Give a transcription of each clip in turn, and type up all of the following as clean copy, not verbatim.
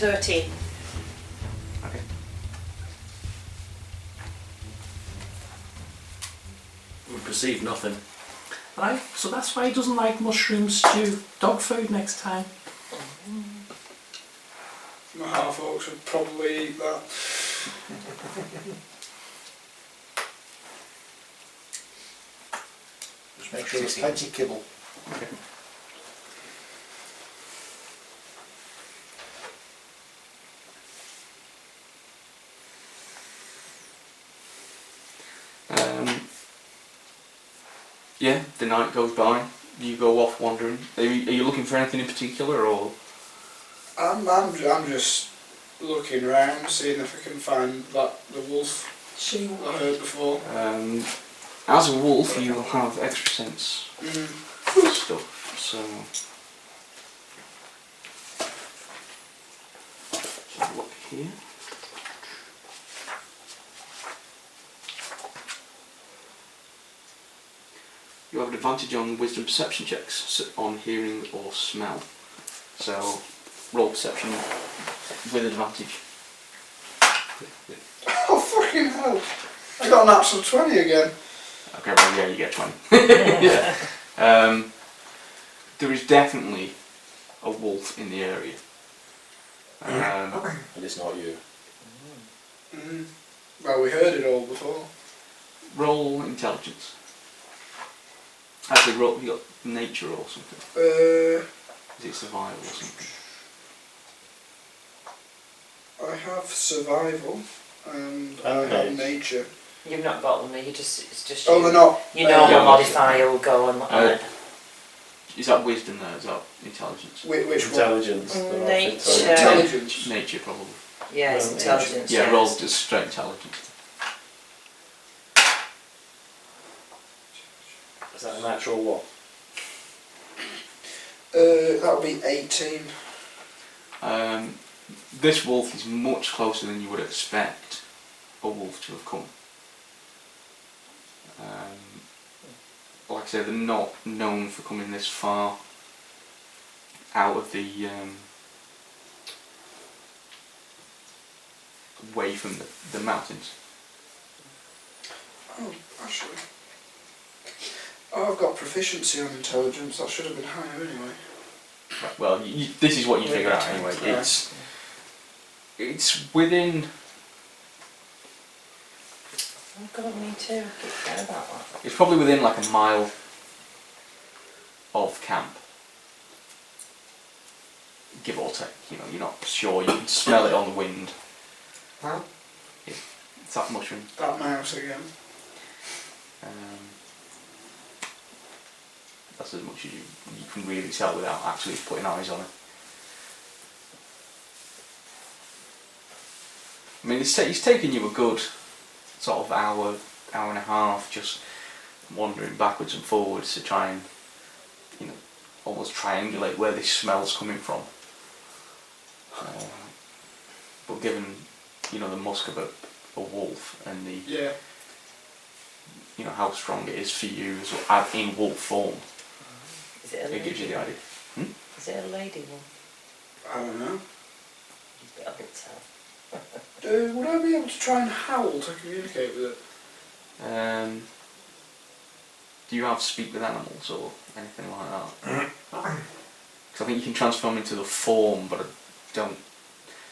13. Okay. We perceive nothing. Right, so that's why he doesn't like mushroom stew. Dog food next time. My half orcs would probably eat that. Just make sure there's plenty of kibble. Okay. Yeah, the night goes by. You go off wandering. Are you looking for anything in particular, or? I'm just looking around, seeing if I can find the wolf I heard before. As a wolf, you will have extra sense stuff. So, let's have a look here. You have an advantage on wisdom perception checks on hearing or smell. So, roll perception with advantage. Oh fucking hell! I got an natural 20 again. Okay, well, yeah, you get 20. Yeah. There is definitely a wolf in the area. And it's not you. Well, we heard it all before. Roll intelligence. Actually, roll. You got nature or something. Is it survival or something? I have survival and I Okay. have nature. You've not got them, it's just Oh, you. they're not. You know Yeah. what modifier will go on it. Is that wisdom there? Is that intelligence? Which one? Intelligence. Nature. Intelligence. Nature, probably. Yeah, it's Well, intelligence. Yeah, yes. roll just straight intelligence. Is that a natural what? That'll be 18. This wolf is much closer than you would expect a wolf to have come. Like I say, they're not known for coming this far out of the away from the mountains. Oh, actually. Oh, I've got proficiency on intelligence. That should have been higher anyway. Right, well, this is what you figure out anyway. Yeah. It's within. Oh God, me too. I keep forgetting about that. It's probably within like a mile of camp, give or take. You know, you're not sure. You can smell it on the wind. Huh? Yeah, it's that mushroom. That mouse again. That's as much as you can really tell without actually putting eyes on it. I mean, it's taken you a good sort of hour and a half just wandering backwards and forwards to try and, you know, almost triangulate where this smell's coming from. But given, you know, the musk of a wolf and the, Yeah. you know, how strong it is for you as in wolf form, Is it a lady? it gives you the idea. Is it a lady one? I don't know. I can tell. Would I be able to try and howl to communicate with it? Do you have speak with animals or anything like that? Because I think you can transform into the form, but I don't.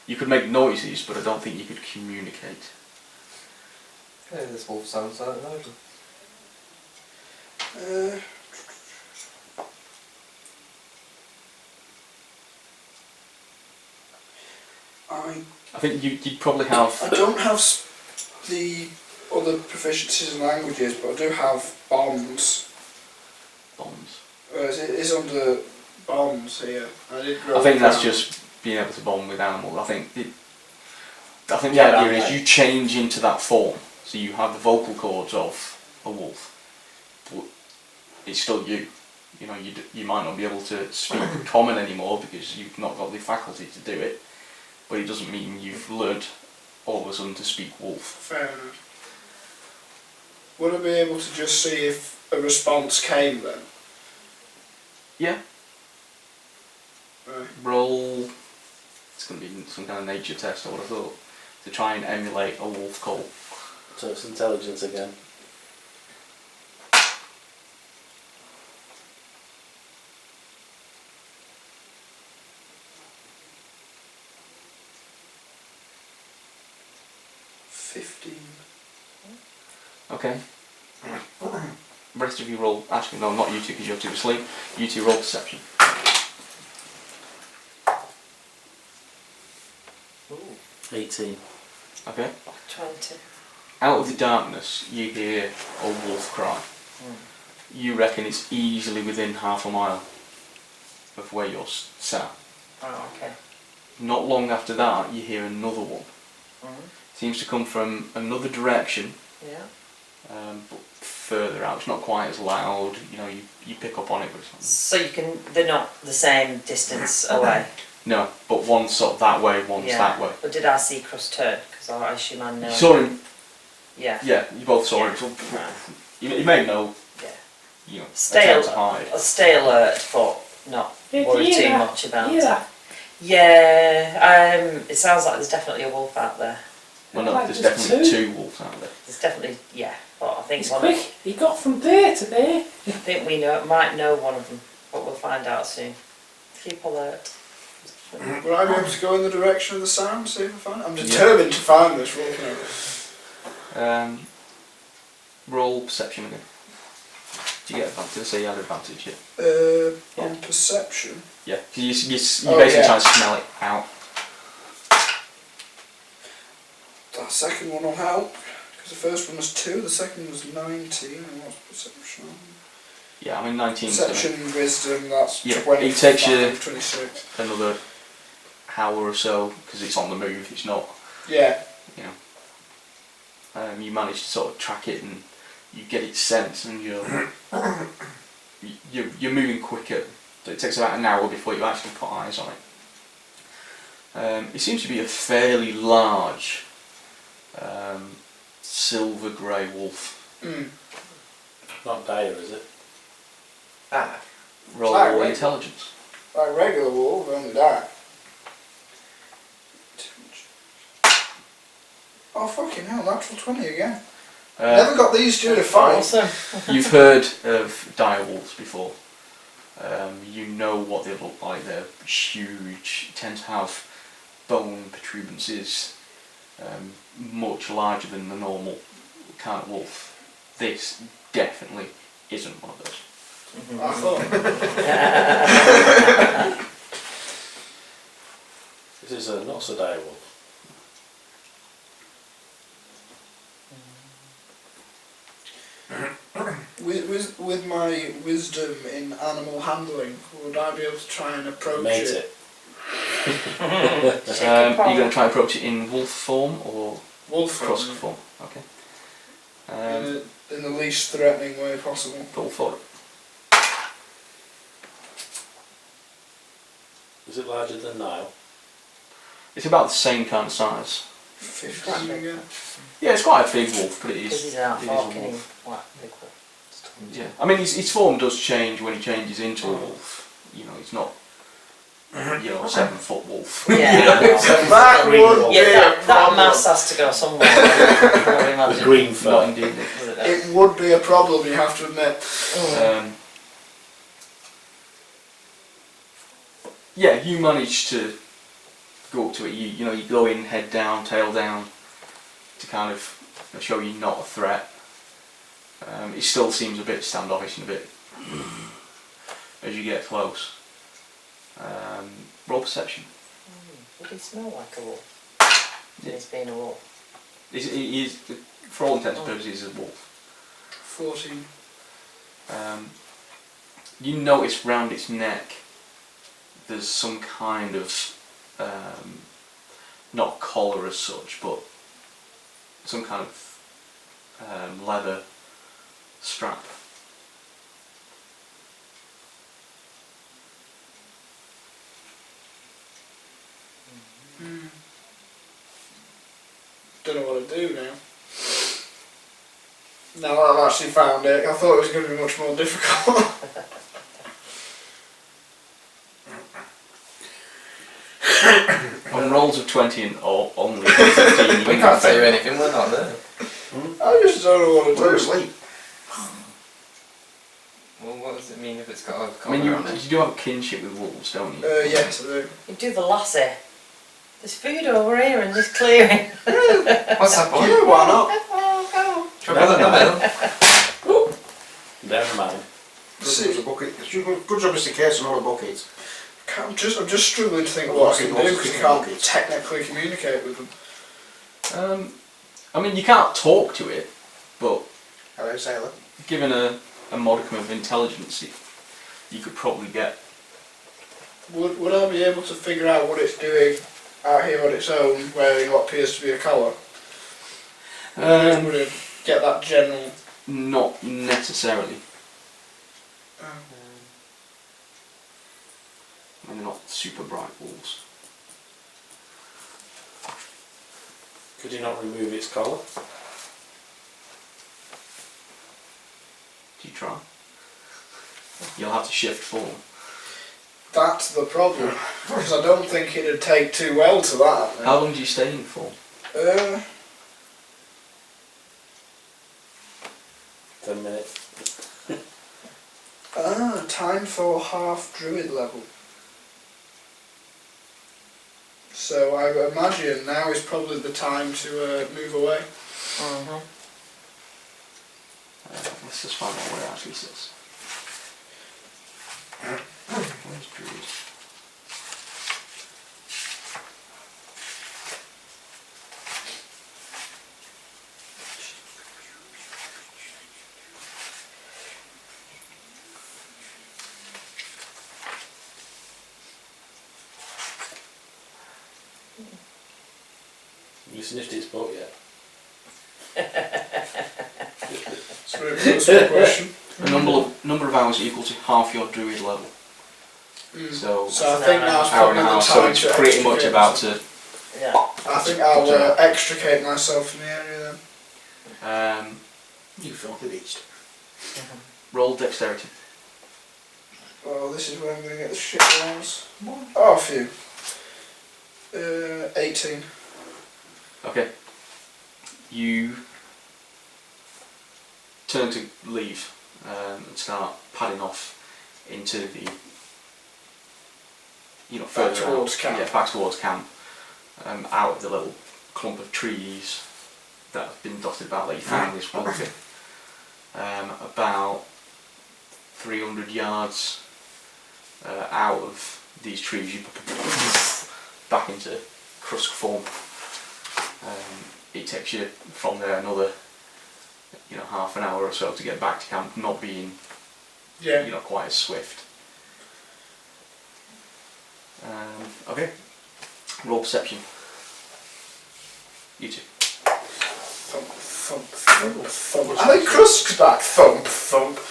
You could make noises, but I don't think you could communicate. Yeah, this wolf sounds like an idol. I think you'd probably have. I don't have the other proficiencies in languages, but I do have bonds. Bombs. It is under bonds here. I think that's just being able to bond with animals. I think the Yeah, idea is right. you change into that form, so you have the vocal cords of a wolf, but it's still you. You know, you might not be able to speak common anymore because you've not got the faculty to do it, but it doesn't mean you've learnt all of a sudden to speak wolf. Fair enough. Would I be able to just see if a response came then? Yeah. Right. Roll. It's going to be some kind of nature test, I would have thought, to try and emulate a wolf call. So it's intelligence again. Okay. Rest of you roll. Actually, no, not you two, because you're two asleep. You two roll perception. Ooh, 18. Okay. 20. Out of the darkness, you hear a wolf cry. You reckon it's easily within half a mile of where you're sat. Oh, okay. Not long after that, you hear another one. Seems to come from another direction, Yeah. but further out. It's not quite as loud. You know, you pick up on it, but it's not. So you can, they're not the same distance away. No, but one's sort of that way, one's Yeah. that way. But did I see Crust turn? Because I assume I know. You saw him. Yeah. Yeah, you both saw him. So Right. you may know. Yeah. You know, Stay attempt to hide. I'll stay alert, but not worry too much about it. Yeah. Yeah. It sounds like there's definitely a wolf out there. Well, no, Like there's there's definitely two. two wolves out there. There's definitely, yeah. But I think He's one. quick. He got from there to there. I think we might know one of them, but we'll find out soon. Keep alert. Will I be able to go in the direction of the sound, see if I find it? I'm determined to find this wolf now. Roll perception again. Do you get advantage? Did I say you had advantage? Yeah. On perception. Yeah. You basically yeah. try to smell it out. That second one will help, because the first one was 2, the second was 19, and what's perception? Yeah, I mean 19. Perception, wisdom, that's Yeah, 25, it takes you 26. another hour or so because it's on the move. It's not. Yeah. You know. You manage to sort of track it and you get its sense, and you're moving quicker. So it takes about an hour before you actually put eyes on it. It seems to be a fairly large silver grey wolf. Not dire, is it? Ah. Roll Like intelligence. Like regular wolf, only dark. Oh fucking hell, natural 20 again. Never got these two to fight. Awesome. You've heard of dire wolves before. You know what they look like. They're huge, tend to have bone protuberances, much larger than the normal kind of wolf. This definitely isn't one of those. I thought. This is a not so dire wolf. With my wisdom in animal handling, would I be able to try and approach Mate it? it. Are you going to try and approach it in wolf form or Wolf Krusk form, form? Okay. in the least threatening way possible. Roll for it. Is it larger than Niall? It's about the same kind of size. 15 again. Yeah, it's quite a big wolf, but it is. Because he's out it is a barking. wolf. What, big wolf. Yeah, I mean his form does change when he changes into a wolf. You know, it's not 7 foot wolf. Yeah. That would be Yeah, a that problem. mass has to go somewhere. I would The imagine. green Not fur. indeed. It would be a problem, you have to admit. Yeah, you manage to go up to it. You know, you go in head down, tail down, to kind of show you're not a threat. It still seems a bit standoffish and a bit as you get close. Roll perception. Would he smell like a wolf? Yeah. He's being a wolf. He is, for all intents and purposes, a wolf. 14. You notice round its neck there's some kind of not collar as such, but some kind of leather strap. Don't know what to do now. Now that I've actually found it, I thought it was going to be much more difficult. On rolls of 20 and only 15. We can't tell you anything, we're not there. I just don't know what to We're do. asleep. Well, what does it mean if it's got a I mean, collar on it? you do have a kinship with wolves, don't you? Yes, I do. You do the lassie. There's food over here in this clearing. What's that point? Yeah, why not? Should we put it in the middle? Never mind. There's a bucket. Good job, Mr. Case, and all the buckets. I'm just struggling to think of what I can do because I can't Buckets. technically communicate with them. I mean, you can't talk to it, but Hello, sailor. given a modicum of intelligence, you could probably get. Would I be able to figure out what it's doing out here on its own, wearing what appears to be a collar? Would it get that general? Not necessarily. I mean, they're not super bright wolves. Could you not remove its collar? Do you try? You'll have to shift form. That's the problem, because I don't think it'd take too well to that. How long do you stay in for? 10 minutes. Time for half druid level. So I would imagine now is probably the time to move away. Mm-hmm. Let's just find out where it actually sits. Where's Druid? You sniffed its butt yet? It's a very good question. A number of hours equal to half your druid level. So So I think now's hour and probably a the half, so time it's to pretty much extricate about myself. to. Yeah. I think I'll extricate myself from the area then. You filthy beast. Roll dexterity. Well, this is where I'm going to get the shit rolls. Oh, phew. 18. Okay. You turn to leave and start padding off into the, further towards out. camp. Yeah, back towards camp. Out of the little clump of trees that have been dotted about that you found this wolf in. About 300 yards out of these trees, you back into Krusk form. It takes you from there another, half an hour or so to get back to camp, not being, Yeah. quite as swift. Okay. Roll perception. You two. Thump, thump, thump, thump. I think Krusk's back. Thump, thump. 2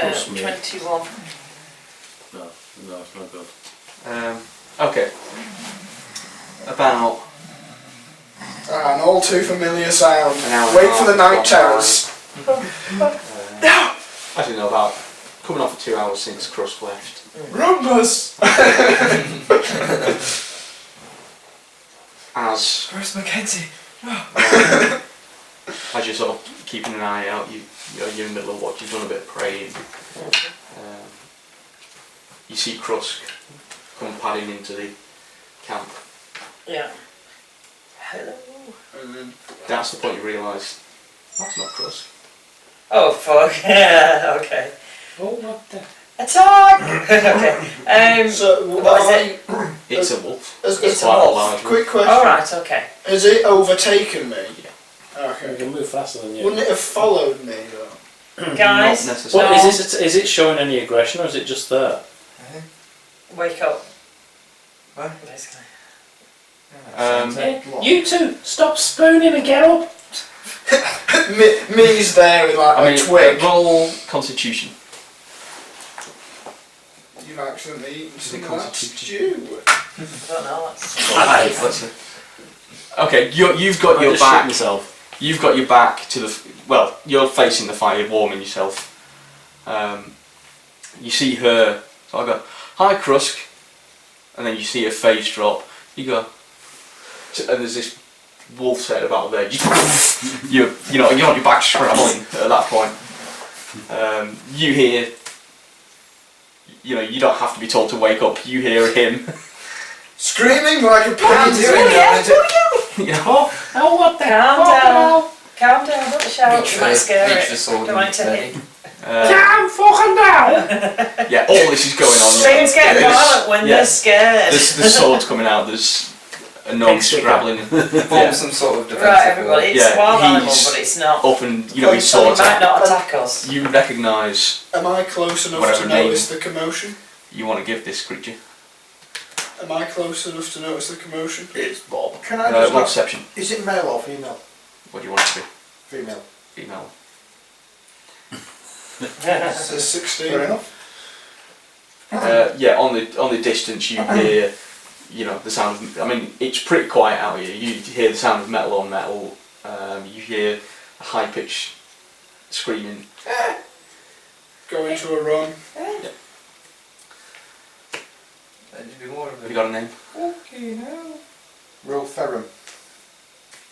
plus me. 21. No, it's not good. Okay. About An all too familiar sound. an hour. Wait and a for the half night gone terrors. by. Actually, no, about coming off for 2 hours since Krusk left. Rumbus! As Where's Mackenzie? as you're sort of keeping an eye out, you're in the middle of what you've done a bit of praying. You see Krusk come padding into the camp. Yeah. Hello. And then That's the point you realise that's not Krusk. Oh fuck. Yeah. Okay. Oh, what the? Attack. Okay. so, What is it? It's a wolf. Has, It's It's quite a wolf. large wolf. quick question. All right. Okay. Has it overtaken me? It Okay. can move faster than you. Wouldn't it have followed me though? Guys. Not necessarily. What is it showing any aggression or is it just there? Wake up. What? Basically. You two, stop spooning and get up! Me's there with like a twig. roll Constitution. You've accidentally eaten it some of that constituted? stew. I don't know. That's... Let's see. Okay, you've got I your just shit back. myself. You've got your back to the. You're facing the fire, warming yourself. You see her. So I go, "Hi, Krusk," and then you see her face drop. You go, and there's this wolf's head about there. You're on your back scrabbling at that point. You hear, you don't have to be told to wake up. You hear him. Screaming like a What are you pansy. doing? Oh, what the Calm fuck down. now? Calm down, don't shout, you might scare Reach the it. sword Don't want and to ready. hit. Calm fucking down! Yeah, all this is going on. Things get There's- violent when yeah. they're scared. There's swords coming out. There's a gnome Big sticker. scrabbling. Form some sort of defensive Right, everybody, it's Yeah, a wild animal, he's- but it's not. Up and his So it swords might out. not attack us. You recognise. Am I close enough Whatever to name. notice the commotion? You want to give this creature. Am I close enough to notice the commotion? It's Bob. Can I just Roll ask, perception. is it male or female? What do you want it to be? Female. Female. Says 16. Fair enough. Yeah, on the distance you hear, the sound of, it's pretty quiet out here. You hear the sound of metal on metal. You hear a high pitched screaming. Go into a run. That'd be more of Have you got a name? Roll Ferrum.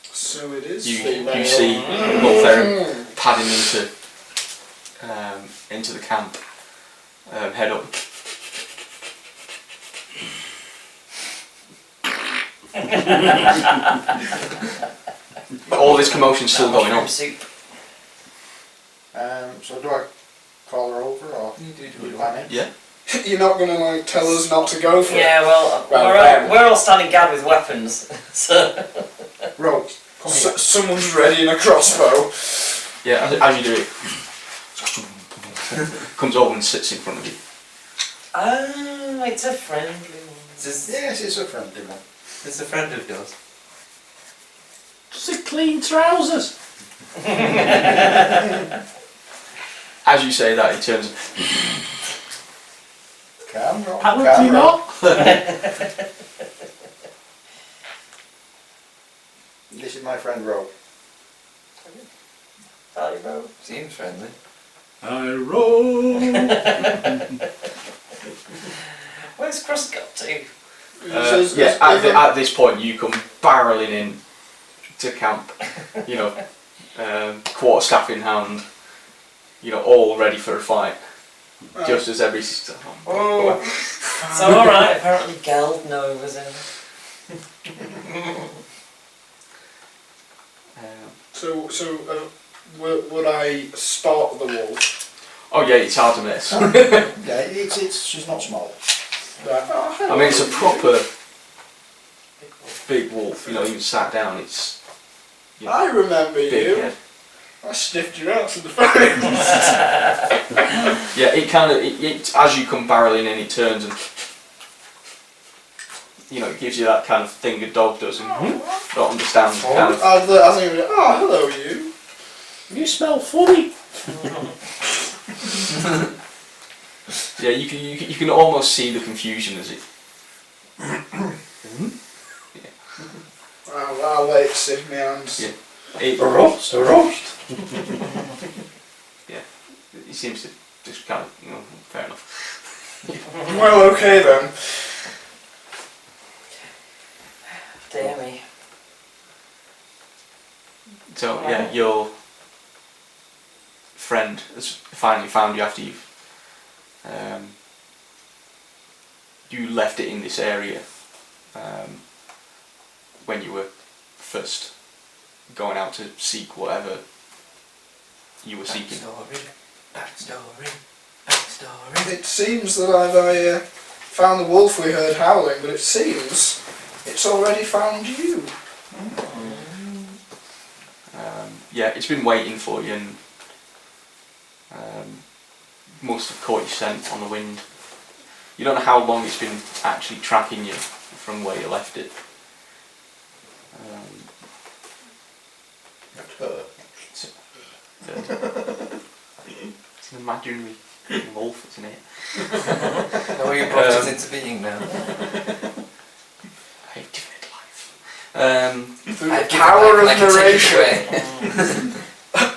So it is You female. see Lord Ferrum padding into the camp. Head up. All this commotion's still going on. Soup. So do I call her over or You do my name? Yeah. You're not going to tell us not to go for Yeah, well, Well, we're all standing guard with weapons, so. Roll. it. Come here. Someone's ready in a crossbow. Yeah. As you do it, comes over and sits in front of you. Oh, it's a friendly one. Yes, it's a friendly one. It's a friend of yours. Just a clean trousers. As you say that, he turns. Camera. Apparently not. This is my friend Roe. Valley Road. Seems friendly. I roll. Where's Crust got to? At this point, you come barreling in to camp. Quarter staff in hand. All ready for a fight. Just as every. Oh, it's alright, apparently Geld knows him. So, would I spot the wolf? Oh yeah, it's hard to miss. Yeah, she's not small. Right. It's a proper big wolf. Even sat down, it's I remember big you. head. I sniffed you out in the face. Yeah, it kind of as you come barreling in, it turns and it gives you that kind of thing a dog does and don't understand. Kind of, I think, oh, hello, you. You smell funny. yeah, you can almost see the confusion as it. I'll let it sit in my hands. Yeah. It, A roast. yeah, it seems to just kind of fair enough. Well, okay then. Dear me. So yeah, your friend has finally found you after you left it in this area when you were first going out to seek whatever you were seeking. Backstory. It seems that I've found the wolf we heard howling, but it seems it's already found you. Yeah, it's been waiting for you and must have caught your scent on the wind. You don't know how long it's been actually tracking you from where you left it. It's an imaginary wolf, isn't it? No, you brought it into being now. I defend life. Through the power of narration,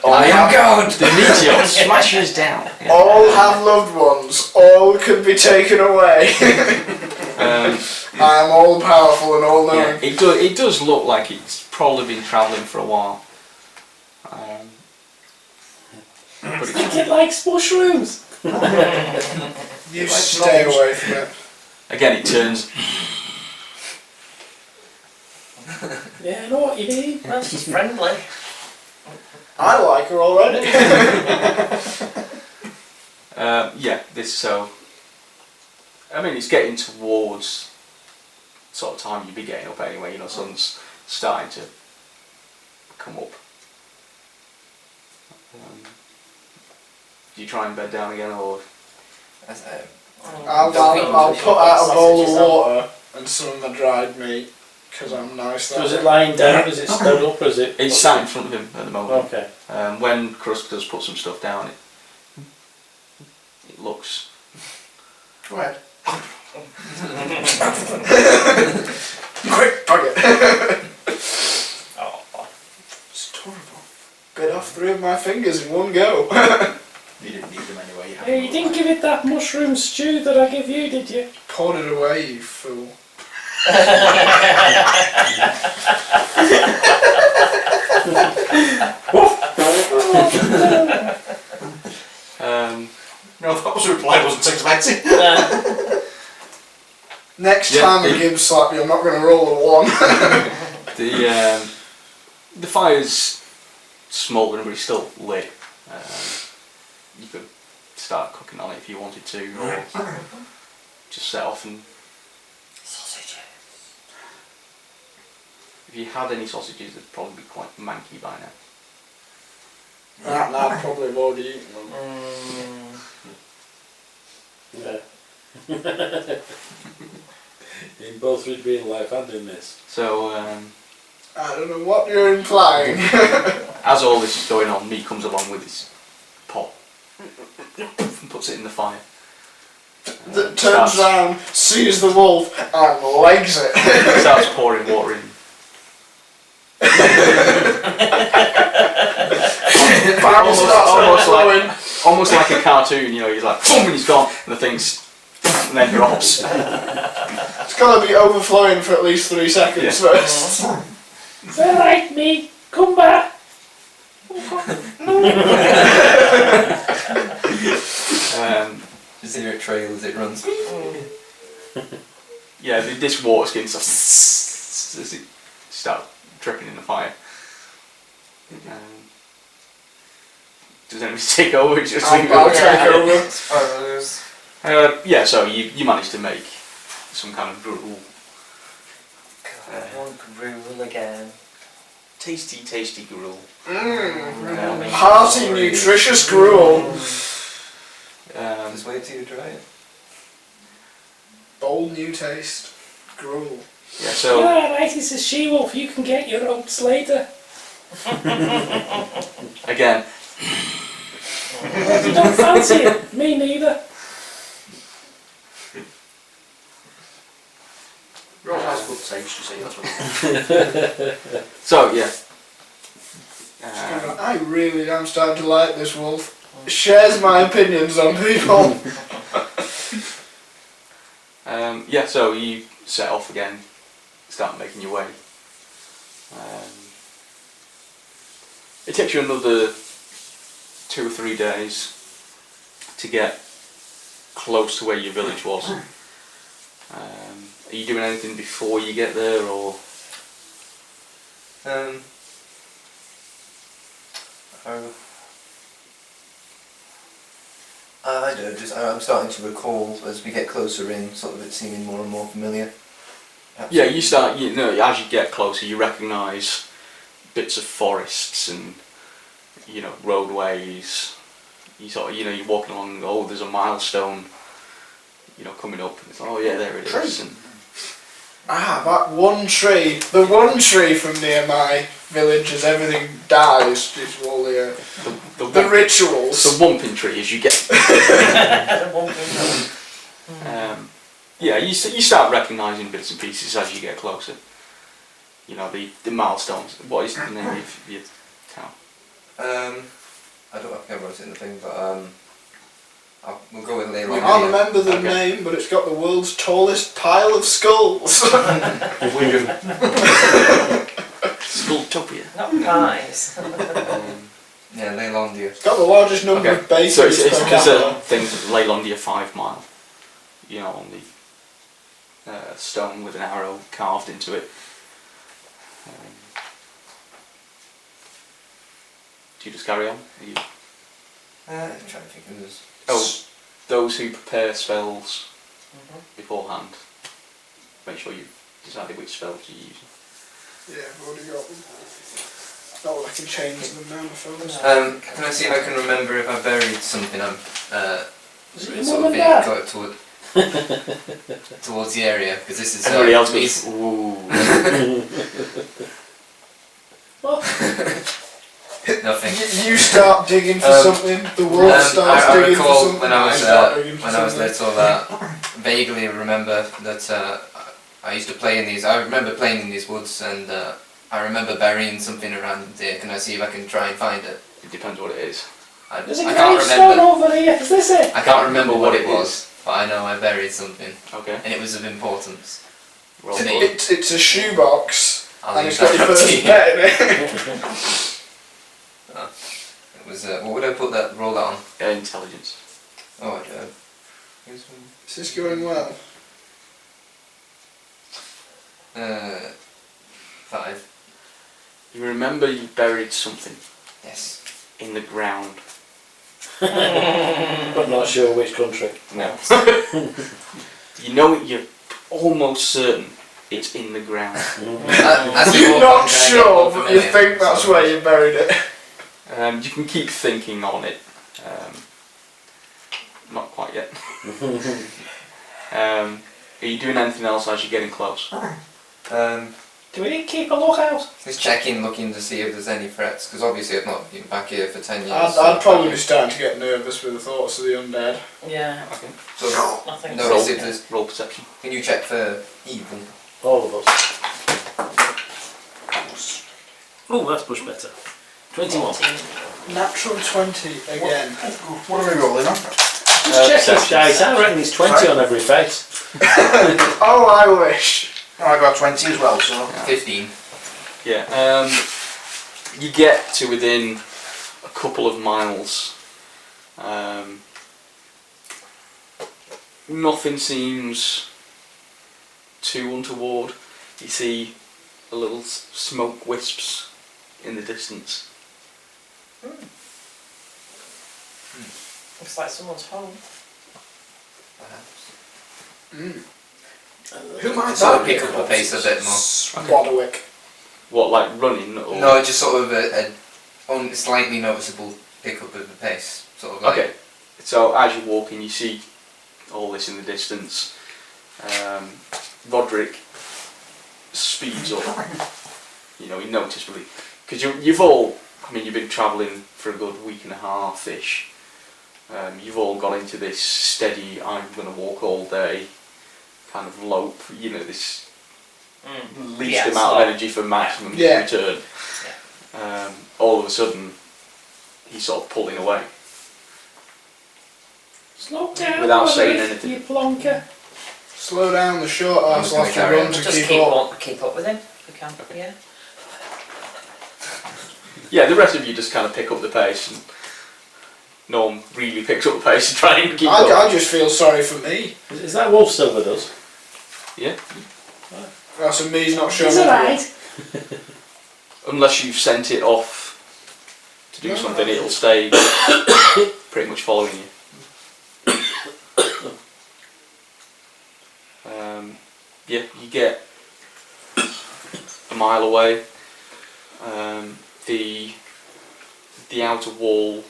I am God! The meteor smashes down. Yeah. all have loved ones, all can be taken away. I am all powerful and all Yeah, knowing. it does look like it's probably been travelling for a while. But I think it likes mushrooms. You stay away from it. again, it turns. Yeah, I know what you mean. Well, she's friendly. I like her already. Yeah, this so. I mean, it's getting towards sort of time you'd be getting up anyway. You know, sun's starting to come up. Do you try and bed down again, or As, I'll put out a bowl of water and some of my dried meat because I'm nice. So is it lying down? Is it stood up? Or is it? it's sat in front of him at the moment? Okay. When Crusk does put some stuff down, it looks. Go ahead. Quick, tug it. Oh, It's adorable. Bit off 3 of my fingers in one go. You didn't need them anyway. Hey, you didn't give it that mushroom stew that I gave you, did you? Poured it away, you fool. No, that was a reply, wasn't expecting. Next Yeah, time I give slap you, I'm not going to roll a 1. The fire's smouldering, but it's still lit. You could start cooking on it if you wanted to, or just set off and. sausages. If you had any sausages, they'd probably be quite manky by now. I'd probably have already eaten them. Yeah. In both real life and in this. So, I don't know what you're implying. as all this is going on, meat comes along with his pot and puts it in the fire. That turns round, sees the wolf, and legs it. Starts pouring water in. Almost like a cartoon, you know, he's like, boom, and he's gone, and the thing's, and then drops. It's got to be overflowing for at least 3 seconds first. It's alright, me. Come back. Just hear it trail as it runs. Yeah, this water skin starts as it starts dripping in the fire. Does anybody take over? Just I'll take over. Spoilers. yeah, so you managed to make some kind of gruel. God, I want gruel again. Tasty gruel. Hearty, nutritious gruel. Just wait till you try it. Bold new taste. Gruel. Yeah, so Yeah, right, it's a she-wolf. You can get your oats later. again, Well, you don't fancy it. Me neither. Yours has good taste, you see, that's what so yeah. I really am starting to like this wolf. Shares my opinions on people. Yeah, so you set off again, start making your way. It takes you another 2 or 3 days to get close to where your village was. Are you doing anything before you get there, or? I don't know, just I'm starting to recall as we get closer in, sort of it seeming more and more familiar. Perhaps Yeah, you start. You know, as you get closer, you recognise bits of forests and roadways. You sort of you're walking along and go, oh, there's a milestone, coming up. And it's oh yeah, there it is. And That one tree. The one tree from near my village as everything dies due to all the rituals. the wumping tree as you get. Yeah, you start recognising bits and pieces as you get closer. The milestones. What is the name of your town? I don't think I wrote it in the thing, but We'll go with I Leyland. can't remember the Okay. name, but it's got the world's tallest pile of skulls. Wigan. Skulltopia. Not pies. Yeah, Leylandia. It's got the largest number Okay, of bases so it's per there's a capita. thing, Leylandia 5 mile, you know, on the stone with an arrow carved into it. Do you just carry on? Are you, I'm trying to think of this. those who prepare spells Mhm. beforehand, make sure you've decided which spells you're using. Yeah, I've already got them. Not that I can change them now, I suppose. Can I see if I can remember if I buried something? Is it your sort mum of and dad? got towards the area, because this is. Everybody else it's- goes, ooh. What? Nothing. You start digging for Um, something, the wolf starts I digging for recall something. when I was start digging for something. little, vaguely remember that I used to play in these. I remember playing in these woods, and I remember burying something around there. Can I see if I can try and find it? It depends what it is. There's a I can't gravestone remember. over here. Is this it? I can't remember what it It was, but I know I buried something, Okay. and it was of importance. Roll To me. for it. It's a shoebox, I'll and leave it's got your that up to first you. pet in it. It was. What would I put that? Roll that on. Intelligence. Oh, I don't. Here's Is this going well? one. 5. You remember you buried something Yes. in the ground. But not sure which country. No. You know it, you're almost certain it's in the ground. That's the You're walk not I'm trying to get sure, more but you familiar. think that's where you buried it. You can keep thinking on it. Not quite yet. Are you doing anything else as you're getting close? Do we need to keep a lookout? Just checking, looking to see if there's any threats, because obviously I've not been back here for 10 years. I'd probably be starting to get nervous with the thoughts of the undead. Yeah, Okay. So, I think No, so. it's- Roll, if there's- roll perception. can you check for evil? All of us. Oh, that's much better. 21. 14. Natural 20 again. What are we rolling on? Just check this perception. dice. I reckon there's 20 on every face. Oh, I wish. Oh, I got 20 as well, so. 15. Yeah. You get to within a couple of miles. Nothing seems too untoward. You see a little smoke wisps in the distance. Looks like someone's home. Perhaps. Who might Sort that of be? pick up the pace a bit more. Wadderwick. What, like running or? No, just sort of a only slightly noticeable pickup of the pace. Sort of like. Okay. So as you're walking, you see all this in the distance. Roderick speeds up. You know, noticeably, because you've all. I mean, you've been travelling for a good week and a half-ish. You've all got into this steady, I'm going to walk all day kind of lope, you know, this least Yeah, amount slow. of energy for maximum Yeah. return. All of a sudden, he's sort of pulling away. Slow down. Without Roderick, saying anything. You plonker. Slow down the short I'm ass just gonna off the carry run on. to Just keep up. keep up with him if we can. Yeah. Yeah, the rest of you just kind of pick up the pace, and Norm really picks up the pace to try and keep up. I just feel sorry for me. Is that wolf still with us? Yeah, That's and me's not showing He's up. alright. unless you've sent it off to do No, something, no. it'll stay pretty much following you. Yeah, you get a mile away. The outer wall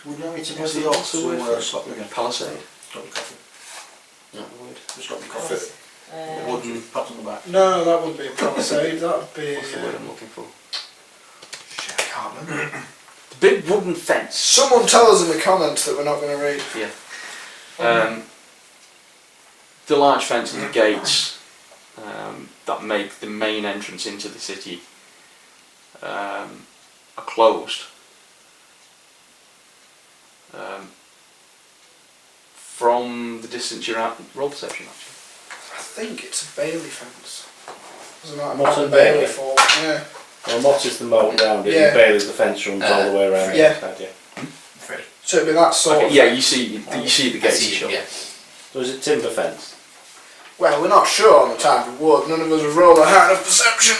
Would you like me to go What's to the the also office word? or stop again? palisade. Got me coffee. That word. Just got me coffee. Wooden. Pat on the back. No, that wouldn't be a palisade. That would be. What's the word I'm looking for? Shit, I can't remember. The big wooden fence. Someone tell us in the comments that we're not going to read. The large fence and the gates that make the main entrance into the city are closed. From the distance you're at, roll perception actually. I think it's a Bailey fence. Doesn't matter. Motte Motte and Bailey. fault. Yeah. Well, Motte is the moat round it, Yeah. and Bailey's the fence runs all the way around. Yeah. Yeah. 3. So it'd be that sort Okay, of. yeah, you see the I gates see, shut. yeah. So is it timber fence? Well, we're not sure on the type of wood. None of us have rolled a hand of perception.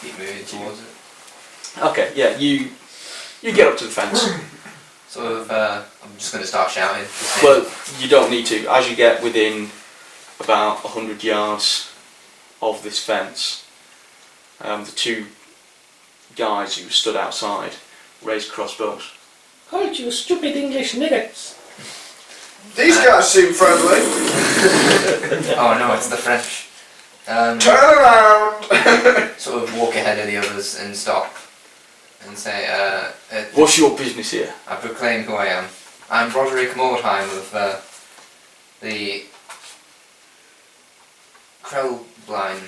Keep moving towards it. Okay, yeah, you get up to the fence. Sort of, I'm just going to start shouting. Well, you don't need to. As you get within about 100 yards of this fence, the two guys who stood outside raised crossbows. Hold you stupid English niggerts! These guys seem friendly. Oh no, it's the French. Turn around. Sort of walk ahead of the others and stop and say, What's your business here? I proclaim who I am. I'm Roderick Mordheim of the Krellbline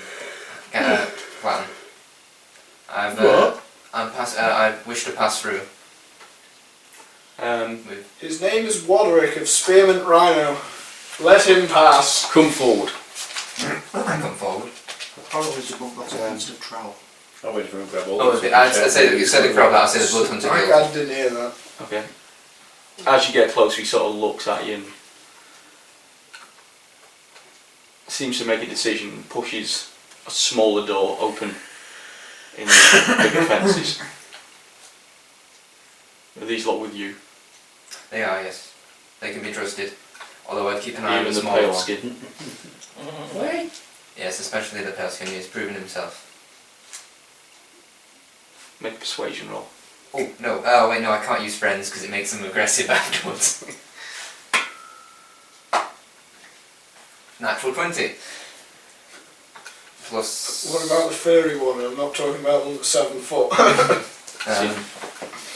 clan. I wish to pass through. With His name is Waderick of Spearmint Rhino. Let him pass. Come forward. come forward. Apparently it's a book that's against a trowel. I'm waiting for him to grab all Oh, I'd say that you said the crowd, I said the Bloodhunter Guild. I didn't hear that. Okay. As you get closer, he sort of looks at you and seems to make a decision and pushes a smaller door open in the bigger fences. Are these lot with you? They are, yes. They can be trusted. Although I'd keep an eye on Even the the smaller pale one. skin. Wait! Yes, especially the pale skin. He's proven himself. Make a persuasion roll. Oh, no. Oh, wait, no, I can't use friends because it makes them aggressive afterwards. Natural 20. Plus... What about the furry one? I'm not talking about the one that's 7 foot.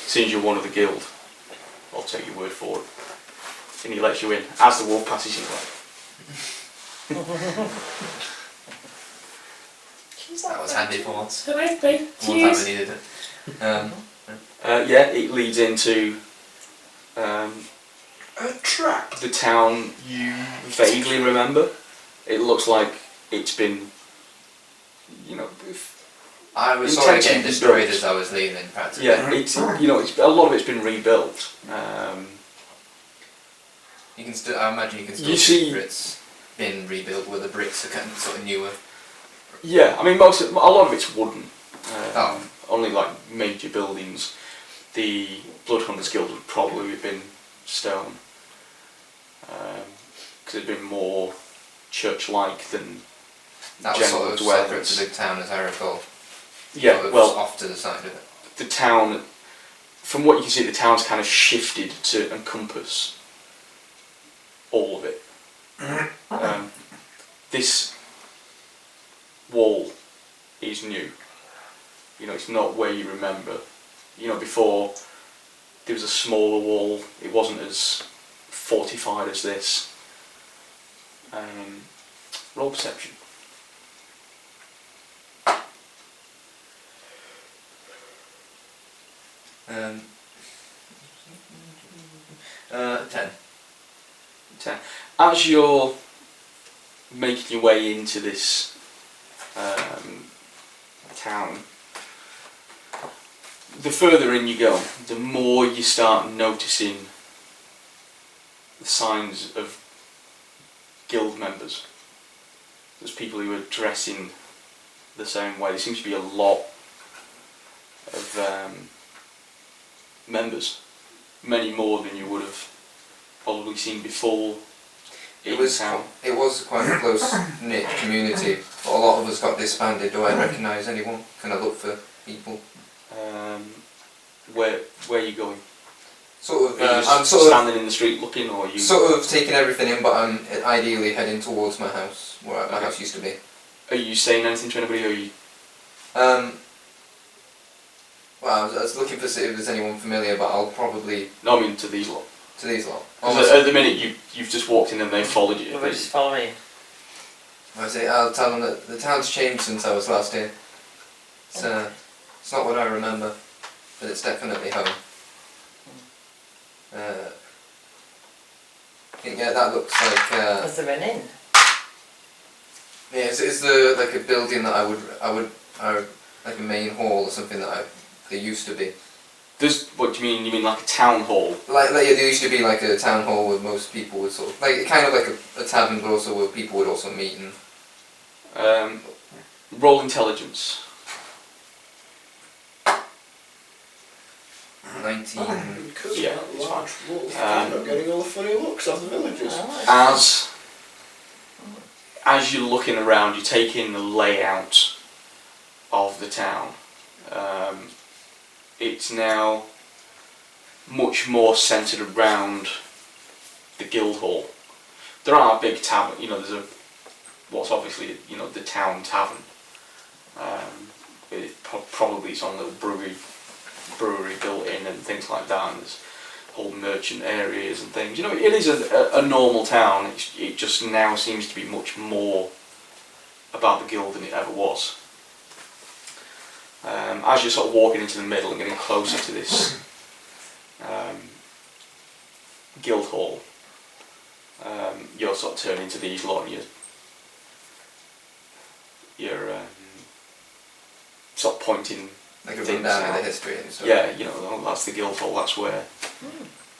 Seeing you're one of the guild, I'll take your word for it. And he lets you in. As the wolf passes you by. That was handy for once. Alright, mate. One time I needed it. Yeah, it leads into A trap. the town you vaguely remember. It looks like it's been, you know, I was sort of getting intentionally destroyed built. as I was leaving, practically. Yeah, it's, you know, it's, a lot of it's been rebuilt. You can still, I imagine you can still You see see- where it's been rebuilt, where the bricks are kind of sort of newer. Yeah, I mean, a lot of it's wooden. Oh. Only like major buildings. The Bloodhunters Guild would probably have been stone. Because it'd been more church-like than That was general sort of separate dwellings. to the town, as I recall. Yeah, Sort of well, off to the side of it. the town, from what you can see, the town's kind of shifted to encompass all of it. This wall is new. You know, it's not where you remember. You know, before there was a smaller wall. It wasn't as fortified as this. Roll perception. 10. 10. As you're making your way into this town, the further in you go, the more you start noticing the signs of guild members. There's people who are dressing the same way. There seems to be a lot of members, many more than you would have probably seen before in town. It was quite a close knit community, but a lot of us got disbanded. Do I recognise anyone? Can I look for people? Where are you going? Sort of. Are you I'm just sort of standing in the street looking, or are you? sort of taking everything in, but I'm ideally heading towards my house, where my house used to be. Are you saying anything to anybody, or are you? Well, I was looking for see if there's anyone familiar, but I'll probably No, I mean to these lot. to these lot. 'Cause at the minute you've just walked in and they followed you. Will just follow me? I'll tell them that the town's changed since I was last here. It's not what I remember, but it's definitely home. Yeah, that looks like. Was there an inn? Yeah, is there like a building that I would like a main hall or something that there used to be? What do you mean? You mean like a town hall? Like yeah, there used to be like a town hall where most people would sort of like kind of like a tavern, but also where people would also meet and. Roll intelligence. 19. Because Yeah, of that it's large wolf, Um, you're not getting all the funny looks of the villagers. Oh, As you're looking around, you take in the layout of the town. It's now much more centred around the guild hall. There are big tavern, there's what's obviously the town tavern. Probably some little brewery built in and things like that. And there's whole merchant areas and things. It is a normal town. It just now seems to be much more about the guild than it ever was. As you're sort of walking into the middle and getting closer to this guild hall, you're sort of turning to these lot and you're sort of pointing Like a things rundown of out. the history and stuff. Yeah, that's the guild hall, that's where,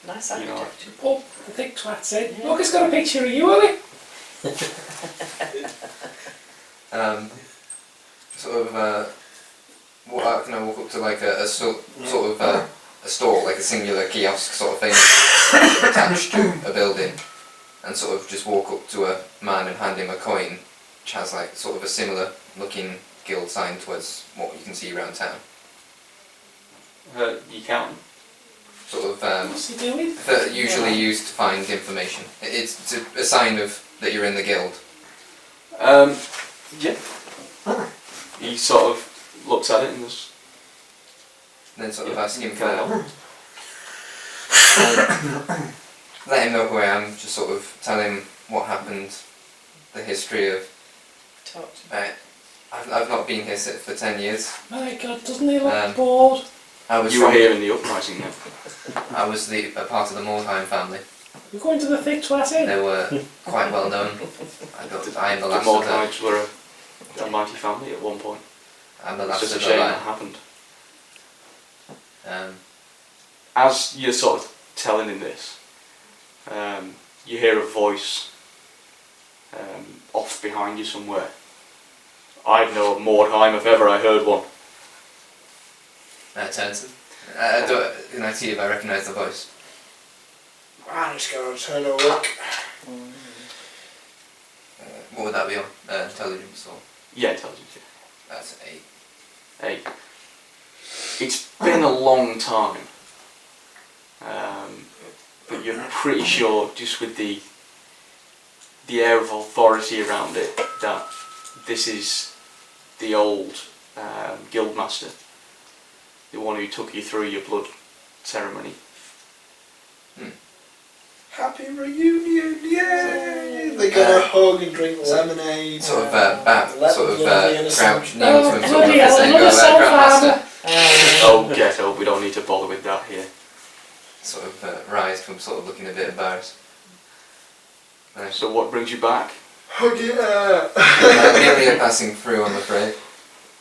nice you know, architecture. Oh, the thick twat said, Yeah. look, it's got a picture of you on it. Sort of. Can I walk up to like a sort of a store, like a singular kiosk sort of thing, attached to a building, and sort of just walk up to a man and hand him a coin, which has like sort of a similar looking guild sign towards what you can see around town. you count. Sort of What's he doing? that usually used to find information. It's a sign of that you're in the guild. Yeah. He sort of looks at it and goes, Then sort of Yeah, ask him for okay. help. Let him know who I am, just sort of tell him what happened, the history of. Talk to me. I've not been here for 10 years. My God, doesn't he look Um, bored? I was you were from- here in the uprising then. I was a part of the Mordheim family. We're going to the thick twat in. They were quite well known. I am the The last of the. Mordheimites were a mighty family at one point. I'm the It's last just a of the shame that line. happened. Um, As you're sort of telling him this, you hear a voice off behind you somewhere. I'd know a Mordheim if ever I heard one. I turn to. Can I see if I recognise the voice? I'm just going to turn a look. What would that be on? Intelligence or? Yeah, intelligence. Yeah. That's 8. Hey, it's been a long time, but you're pretty sure, just with the air of authority around it, that this is the old guildmaster, the one who took you through your blood ceremony. Happy reunion, yay! They're gonna hug and drink lemonade. Sort of let sort them of live in a crouch sun. kneel to him, sort of bloody hell, saying, another "Go there, soul Grandmaster." Oh, get up! We don't need to bother with that here. Sort of rise from sort of looking a bit embarrassed. Nice. So, what brings you back? Hug yeah! Merely a passing through, I'm afraid.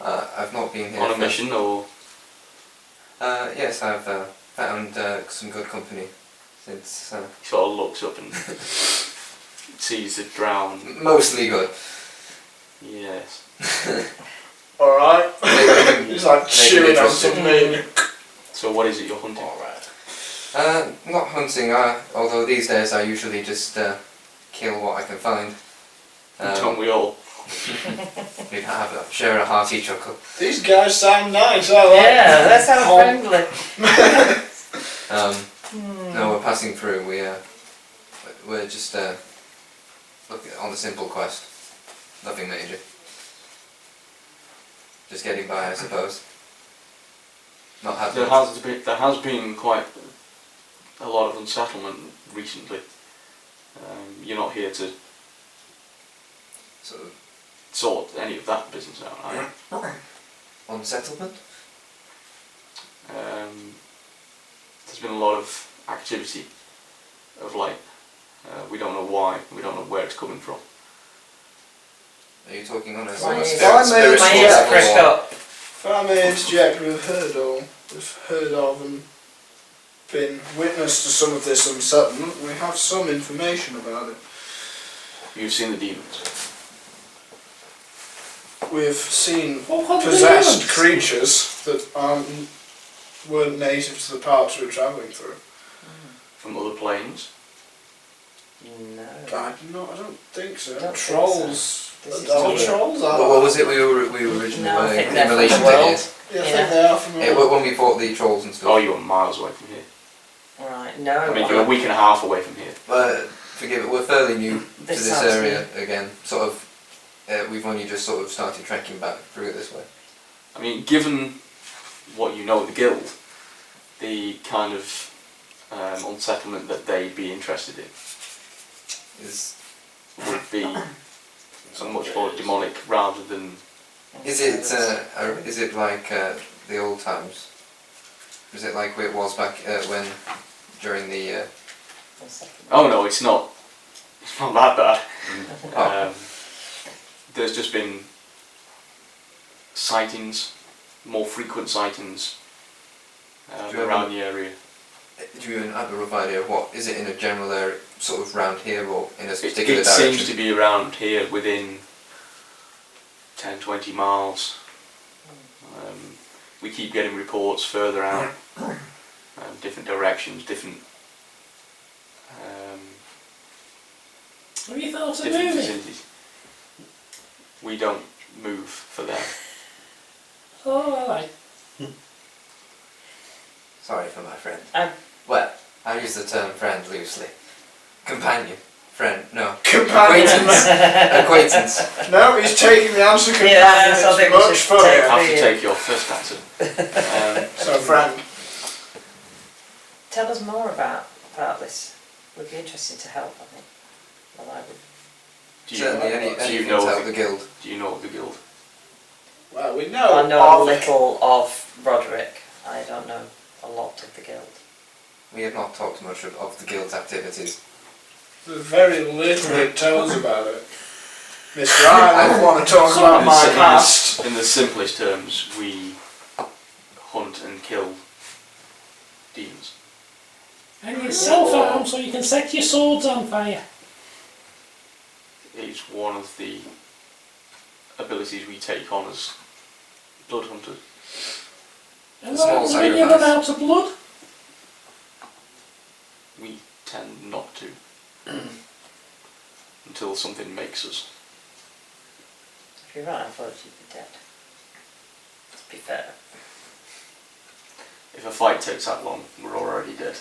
I've not been here On a for- mission, or Yes, I've found some good company since. he sort of looks up and sees the drown. Mostly good. Yes. Alright. Maybe- He's like maybe chewing on interesting. some meat. So, what is it you're hunting? Not hunting, although these days I usually just kill what I can find. Don't we all? We share a hearty chuckle. These guys sound nice, I like Yeah, that sounds friendly. No, we're passing through. We're just looking on a simple quest. Nothing major. Just getting by, I suppose. Not having. There has been quite a lot of unsettlement recently. You're not here to Sort of sort any of that business out, are you? on settlement. There's been a lot of activity of late. We don't know why. We don't know where it's coming from. Are you talking on a My sort of ears- spiritual My ears level prick or- up. If I may interject, we've heard of and been witness to some of this unsettlement. We have some information about it. You've seen the demons. We've seen What are the possessed demons? creatures that weren't native to the parts we were travelling through. From other planes. No. I don't think so. Don't think trolls. This is Are weird. trolls? What was it we were originally No, I were think in they're from relation the to world. here? Yeah, I Yeah. think they are from Yeah, when we fought the trolls and stuff. Oh, you were miles away from here. Right, no. I mean, you're a week and a half away from here. But forgive it, we're fairly new to this sounds area again. Sort of, we've only just sort of started trekking back through it this way. I mean, given what you know of the guild, the kind of unsettlement that they'd be interested in Is would be so much more demonic rather than. is it like the old times? Is it like it was back when during the? Oh no, it's not. It's not that bad. Oh. There's just been sightings, more frequent sightings Do you around the area. Do you have a rough idea of what is it in a general area, sort of round here, or in a It particular direction? seems to be around here within 10-20 miles. We keep getting reports further out, different directions, different Have you thought of different moving? facilities. We don't move for them. Oh, alright. Sorry for my friend. Um. Well, I use the term friend loosely. Companion. Friend. No. Companion. Acquaintance. No, he's taking the answer companion. Yes, I think we it's much should funnier. I have to Yeah. take your first answer. So, friend. Tell us more about this. Would be interesting to help, I think. Well, I would. Do you, Certainly, do anything you to know help the, the guild. do you know of the guild? Well, we know. I know a of- little of Roderick. I don't know a lot of the guild. We have not talked much of the guild's activities. There's very little it tells about it. Mr. I want to talk about In my the- past. In the simplest terms, we hunt and kill demons. And you self-arm so you can set your swords on fire. It's one of the abilities we take on as blood hunters. And Small when you run sacrifice. out of blood, We tend not to until something makes us. If you're right, I thought you'd be dead. To be fair. If a fight takes that long, we're already dead.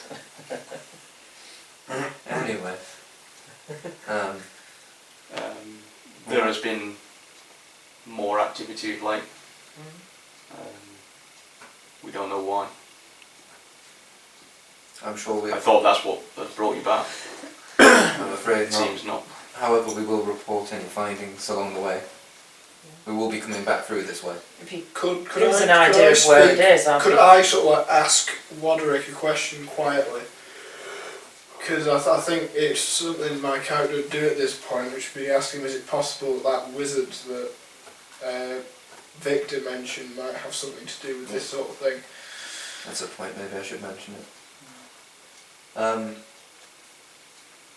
Anyway. There has been more activity of late. We don't know why. I'm sure we. I thought that's what has brought you back. I'm afraid It not. seems not. However, we will report any findings along the way. We will be coming back through this way. If you Could give us I, an could idea I of where speak- it is, I Could think. I sort of like ask Roderick a question quietly? Because I think it's something my character would do at this point, which would be asking, is it possible that wizard that Victor mentioned might have something to do with this sort of thing? That's a point, maybe I should mention it.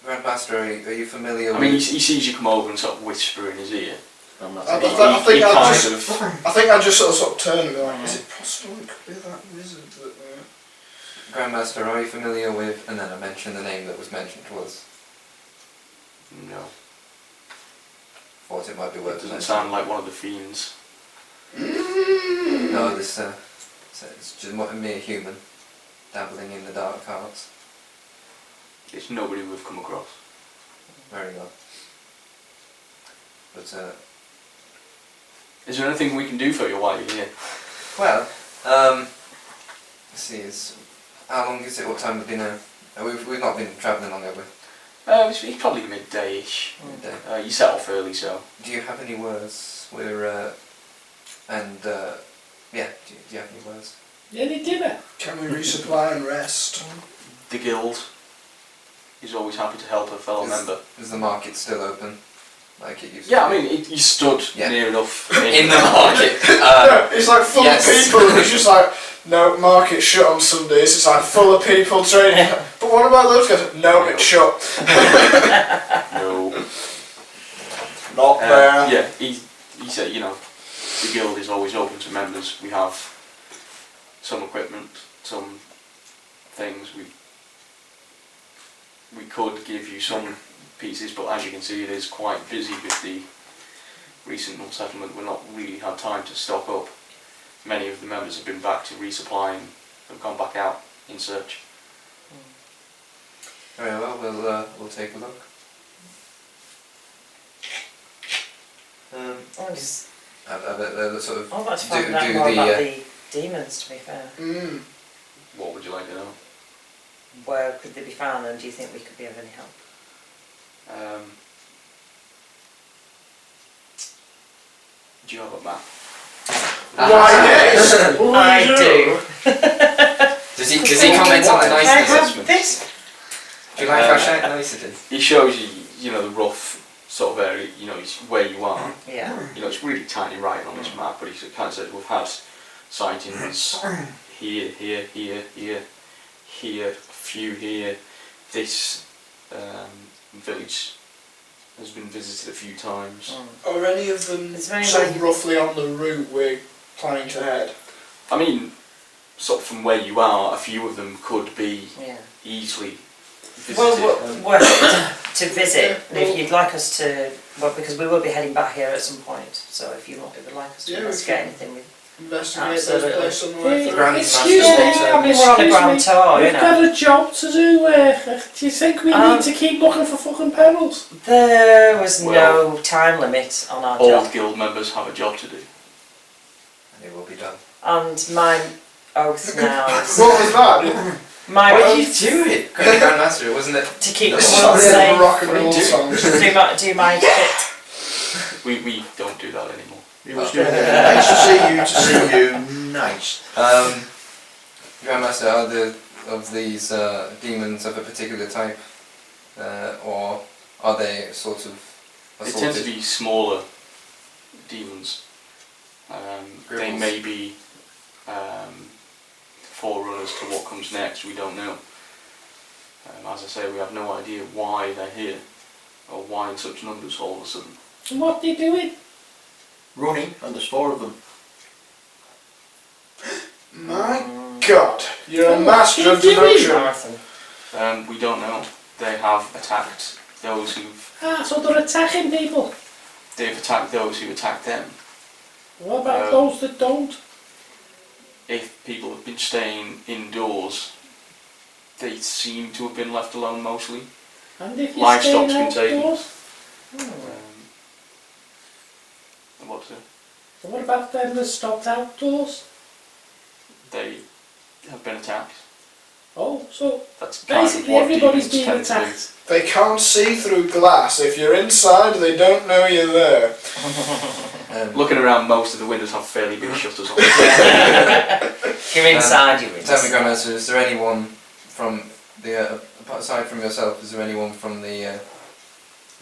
Grandmaster, are you familiar I mean, with... he sees you come over and sort of whisper in his ear. I'm not I, He- I, I he think I kind just, of. I think I just sort of turn and be like, is it possible it could be that wizard that? Grandmaster, are you familiar with... And then I mentioned the name that was mentioned to us. No. Thought it might be It worth doesn't mentioning. sound like one of the fiends. No, this... it's just a mere human. Dabbling in the dark arts. It's nobody we've come across. Very well. But, Is there anything we can do for you while you're here? well, let's see, how long is it? What time have we been we've not been travelling long, have we? It's probably midday-ish. Midday. You set off early, so. Do you have any words? Yeah, do you have any words? any dinner. Can we resupply and rest? The guild is always happy to help a fellow member. Is the market still open? Like it used to Yeah, I be? mean, you stood Yeah. near enough In the market. No, it's like full yes. of people, and it's just like, no, market shut on Sundays, it's like full of people trading. But what about those guys? No, it's shut. No. Not there. Yeah, he said, you know, the guild is always open to members. We have some equipment, some things. We could give you some pieces, but as you can see, it is quite busy with the recent settlement. We've not really had time to stock up. Many of the members have been back to resupply and have gone back out in search. Very well, we'll take a look. I just, I bet they'll sort of I'd like to do, find out do more the about the demons, to be fair. Mm. What would you like to know? Where could they be found, and do you think we could be of any help? Do you have a map? Why, yes! I do. Does he comment on the Can I niceness? have assessment. this? Do you like how nice it is? He shows you, you know, the rough sort of area, you know, where you are. Yeah. You know, it's really tiny writing on this map, but he kind of says we've had sightings here, here, here, here, here, a few here. This village has been visited a few times. Are any of them Is there sort of anybody- roughly on the route we're planning to head? I mean, sort of from where you are, a few of them could be Yeah. easily visited. Well, well, to visit, if you'd like us to, well, because we will be heading back here at some point, so if you would like us to Yeah, investigate we can- anything, we Investigate Absolutely. those places on the way Hey, through. Grand excuse Master me, Water. I mean, we're on a excuse grand me. tour, you We've know. got a job to do. Do you think we need to keep looking for fucking pedals? There was Well, no time limit on our all job, guild members have a job to do. And it will be done. and my oath now is What was that? my What did you oath do it? Grand Master, it wasn't it? to keep the This is world like safe. rock and roll What do you do? songs. Do my bit. We don't do that anymore. He was doing it. Nice to see you. Nice. Grand Master, are of these demons of a particular type, or are they sort of They tend to assorted? be smaller demons. They Gribbles. may be forerunners to what comes next, we don't know. As I say, we have no idea why they're here, or why in such numbers all of a sudden. And what they doing? Running, and there's 4 of them. My God, you're a What master of are you doing? deduction. Marathon. We don't know. They have attacked those So they're attacking people. they've attacked those who attacked them. What about Um, those that don't? If people have been staying indoors, they seem to have been left alone mostly. And if you're livestock's staying been taken. outdoors? What's it? So what about them that stopped outdoors? They have been attacked. Oh, so That's kind basically of what everybody's demons being tend to do. attacked. They can't see through glass. If you're inside, they don't know you're there. Looking around, most of the windows have fairly big shutters on. If you're inside, you're Tell me, inside. Grand Master, is there anyone from the aside from yourself? Is there anyone from the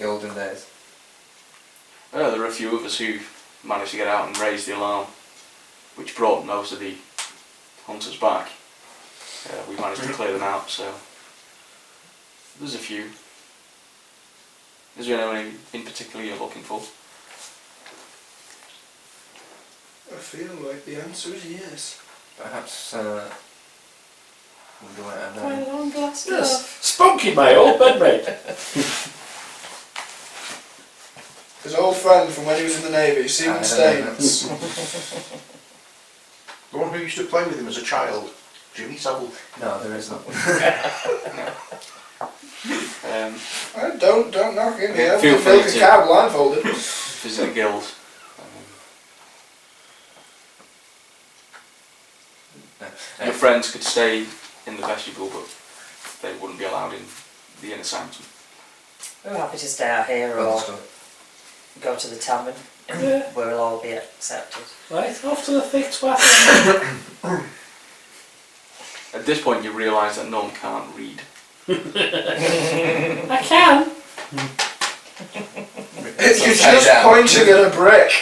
olden days? There are a few of us who managed to get out and raise the alarm, which brought most of the hunters back. We managed to clear them out, so there's a few. Is there anyone in particular you're looking for? I feel like the answer is yes. Perhaps we'll go out and Quite a long glass door. Yes. Spunky, my old bedmate. His old friend from when he was in the Navy, Seaman Staines. The one who used to play with him as a child, Jimmy Savile. No, there is not. Don't knock him here. Feel We'll free milk a to- cow blindfolded. Visit a guild. Your friends could stay in the vestibule, but they wouldn't be allowed in the inner sanctum. We're happy to stay out here or Understood. go to the tavern. Yeah. Where we'll all be accepted. Right, off to the thick twat. At this point, you realise that no one can't read. I can. You're Upside just down. pointing at a brick.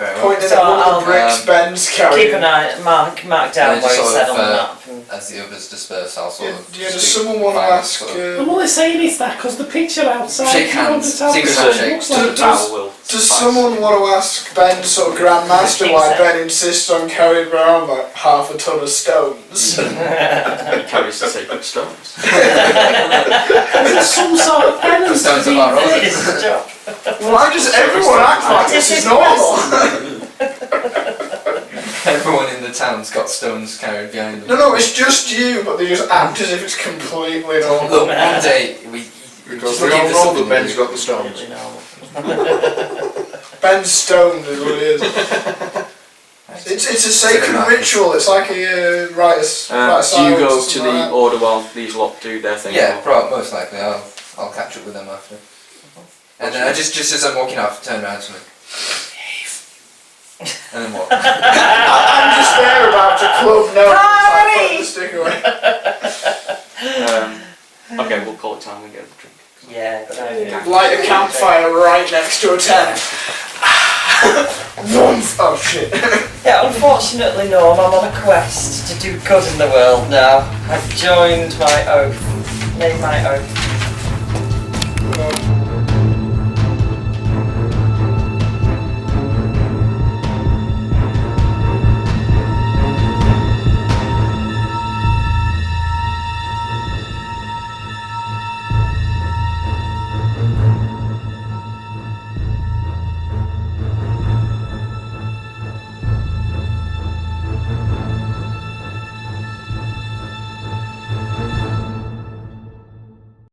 Very well. Pointing So at one of I'll, the bricks Ben's carrying. Keep an eye, mark down And where just it's sort said of, on the map. And As the others disperse, I'll sort of. Yeah, does speak someone want to final ask? sort of- I'm only saying it's that because the picture outside. Shake you want hands. to tell Secret us what it handshake. looks like. Does- will Does suffice. someone want to ask Ben, sort of Grandmaster, why Ben insists on carrying around like half a ton of stones? He carries the sacred stones. There's some sort of penance to Stones be of our own. there. it's a job. Why does everyone act like this is normal? Everyone in the town's got stones carried behind them. No, it's just you, but they just act as if it's completely normal. Look, one day we Because just we give all this know something that Ben's to got the stones. Really normal. Ben's stoned is what it is. It's a sacred ritual. It's like a rite of Do silence. you go or to something the like order while these lot do their thing? Yeah, or- most likely. I'll catch up with them after. And then I just as I'm walking off, turn around to me. And then walk. that. I'm just there about to club no. I put the stick away. Okay, we'll call it time and get a drink. Yeah, good idea. Light a campfire right next to a tent. Oh shit. Yeah, unfortunately, no, I'm on a quest to do good in the world now. I've joined my oath. Made my oath.